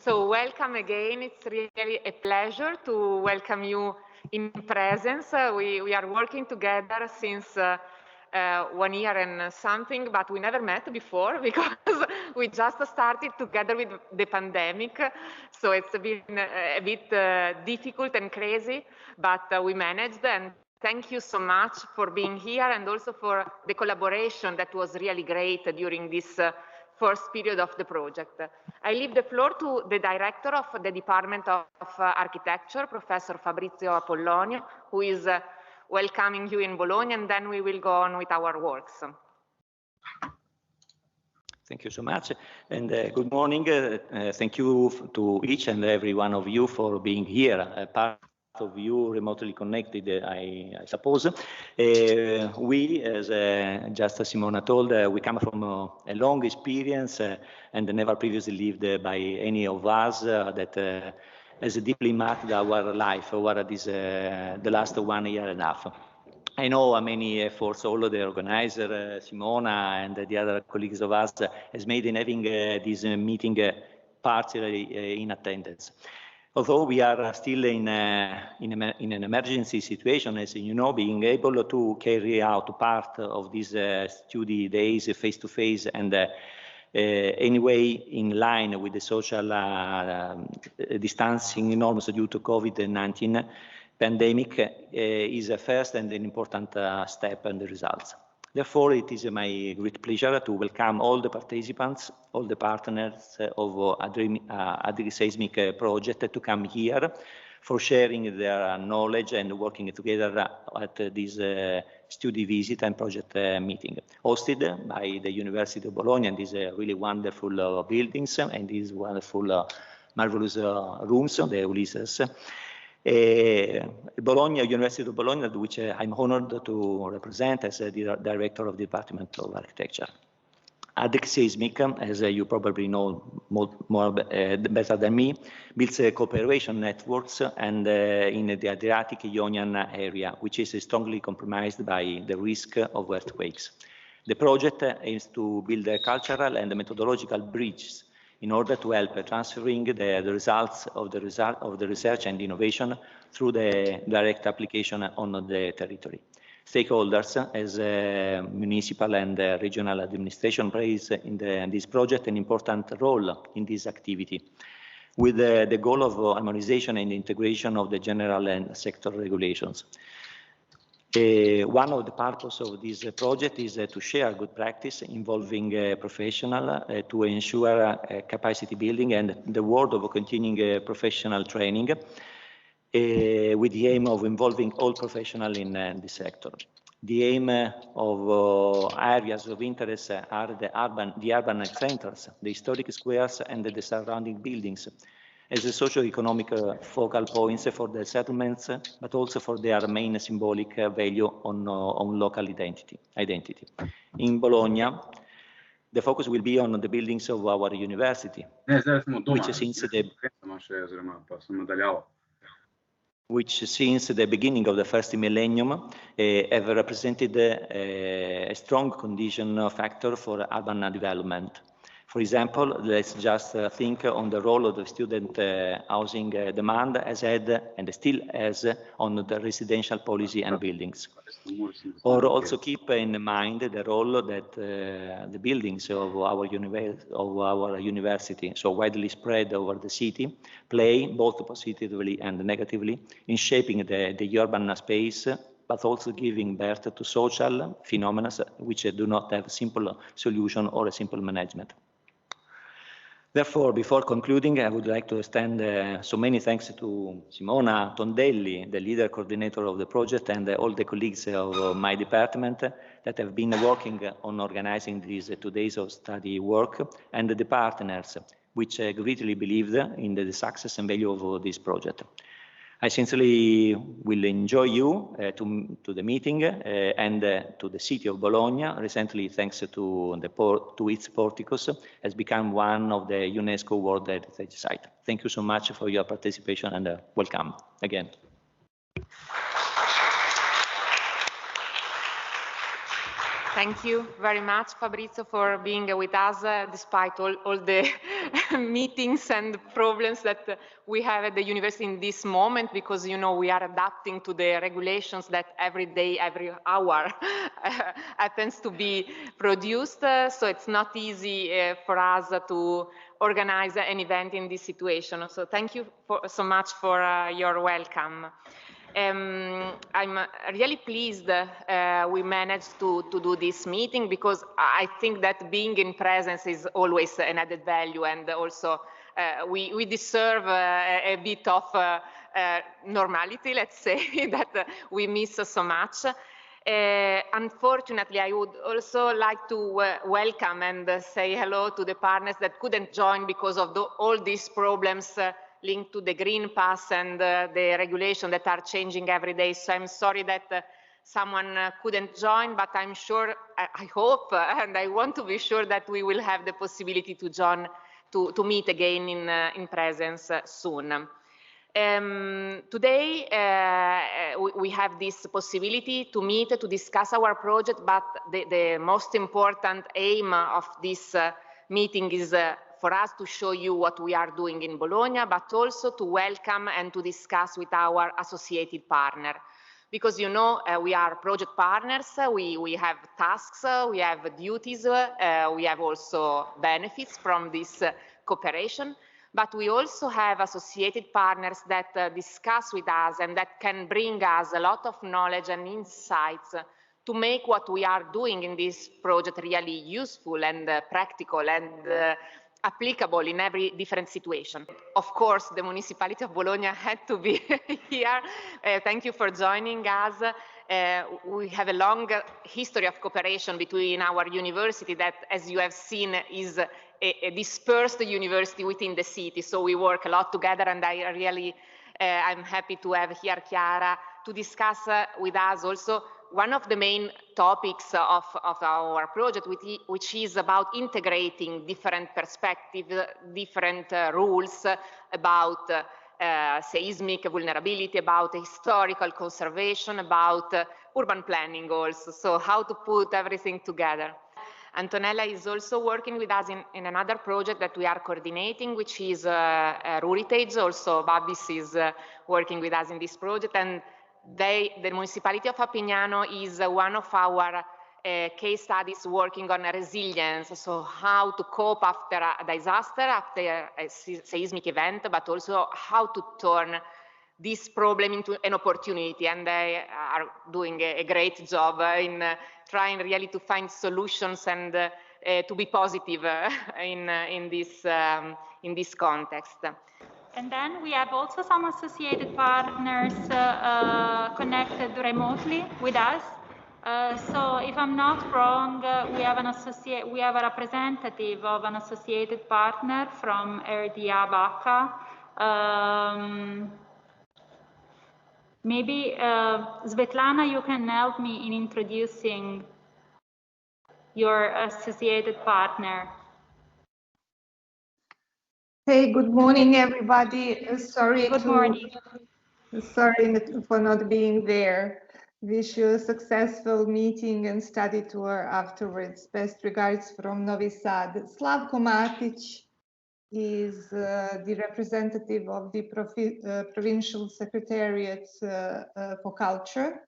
So welcome again. It's really a pleasure to welcome you in presence. We are working together since 1 year and something, but we never met before because we just started together with the pandemic. So it's been a bit difficult and crazy, but we managed. And thank you so much for being here and also for the collaboration that was really great during this first period of the project. I leave the floor to the director of the Department of Architecture, Professor Fabrizio Apollonio, who is welcoming you in Bologna, and then we will go on with our works. Thank you so much, and good morning. Thank you to each and every one of you for being here. Part of you remotely connected, I suppose. We, as just Simona told, we come from a long experience and never previously lived by any of us that has deeply marked our life over this, the last 1 year and a half. I know how many efforts all of the organizer, Simona, and the other colleagues of us has made in having this meeting partially in attendance. Although we are still in an emergency situation, as you know, being able to carry out part of these study days face-to-face and anyway in line with the social distancing norms due to COVID-19 pandemic is a first and an important step in the results. Therefore, it is my great pleasure to welcome all the participants, all the partners of Adriseismic project to come here for sharing their knowledge and working together at this study visit and project meeting, hosted by the University of Bologna and these really wonderful buildings and these wonderful, marvelous rooms, the Ulysses. Bologna, University of Bologna, which I'm honored to represent as the director of the Department of Architecture. Adriseismic, as you probably know better than me, builds cooperation networks and in the Adriatic-Ionian area, which is strongly compromised by the risk of earthquakes. The project aims to build a cultural and methodological bridges in order to help transferring the results of the research and innovation through the direct application on the territory. Stakeholders as municipal and regional administration plays in this project an important role in this activity, with the goal of harmonization and integration of the general and sector regulations. One of the purposes of this project is to share good practice involving professional to ensure capacity building and the world of continuing professional training with the aim of involving all professionals in this sector. The aim of areas of interest are the urban centers, the historic squares and the surrounding buildings, as a socio-economic focal points for the settlements, but also for their main symbolic value on local identity. In Bologna, the focus will be on the buildings of our university, which since the beginning of the first millennium have represented a strong condition factor for urban development. For example, let's just think on the role of the student housing demand has had and still has on the residential policy and buildings. Or also keep in mind the role that the buildings of our university, so widely spread over the city, play both positively and negatively in shaping the urban space, but also giving birth to social phenomena which do not have a simple solution or a simple management. Therefore, before concluding, I would like to extend so many thanks to Simona Tondelli, the leader coordinator of the project, and all the colleagues of my department that have been working on organizing these 2 days of study work, and the partners which greatly believed in the success and value of this project. I sincerely will enjoy you to the meeting and to the city of Bologna. Recently, thanks to its porticos, has become one of the UNESCO World Heritage Site. Thank you so much for your participation and welcome again. Thank you very much, Fabrizio, for being with us, despite all the meetings and problems that we have at the university in this moment, because, you know, we are adapting to the regulations that every day, every hour happens to be produced. So it's not easy for us to organize an event in this situation. So thank you so much for your welcome. I'm really pleased we managed to do this meeting, because I think that being in presence is always an added value, and also we deserve a bit of normality, let's say, that we miss so much. Unfortunately, I would also like to welcome and say hello to the partners that couldn't join because of all these problems linked to the Green Pass and the regulation that are changing every day. So I'm sorry that someone couldn't join, but I'm sure, I hope, and I want to be sure that we will have the possibility to join, to meet again in presence soon. Today, we have this possibility to meet, to discuss our project, but the most important aim of this meeting is for us to show you what we are doing in Bologna, but also to welcome and to discuss with our associated partner. Because, you know, we are project partners, we have tasks, we have duties, we have also benefits from this cooperation, but we also have associated partners that discuss with us and that can bring us a lot of knowledge and insights to make what we are doing in this project really useful and practical and applicable in every different situation. Of course, the municipality of Bologna had to be here. Thank you for joining us. We have a long history of cooperation between our university that, as you have seen, is a dispersed university within the city. So we work a lot together, and I really, I'm happy to have here Chiara to discuss with us also one of the main topics of our project, which is about integrating different perspectives, different rules about seismic vulnerability, about historical conservation, about urban planning also, so how to put everything together. Antonella is also working with us in another project that we are coordinating, which is Ruritage. Also, Babis is working with us in this project, and the municipality of Appignano is one of our case studies working on resilience, so how to cope after a disaster, after a seismic event, but also how to turn this problem into an opportunity. And they are doing a great job in trying really to find solutions and to be positive in this context. And then we have also some associated partners connected remotely with us. So if I'm not wrong, we have a representative of an associated partner from RDA Baca. Maybe Svetlana, you can help me in introducing your associated partner. Hey, good morning, everybody. Sorry for not being there. Wish you a successful meeting and study tour afterwards. Best regards from Novi Sad. Slavko Matic is the representative of the Provincial Secretariat for Culture.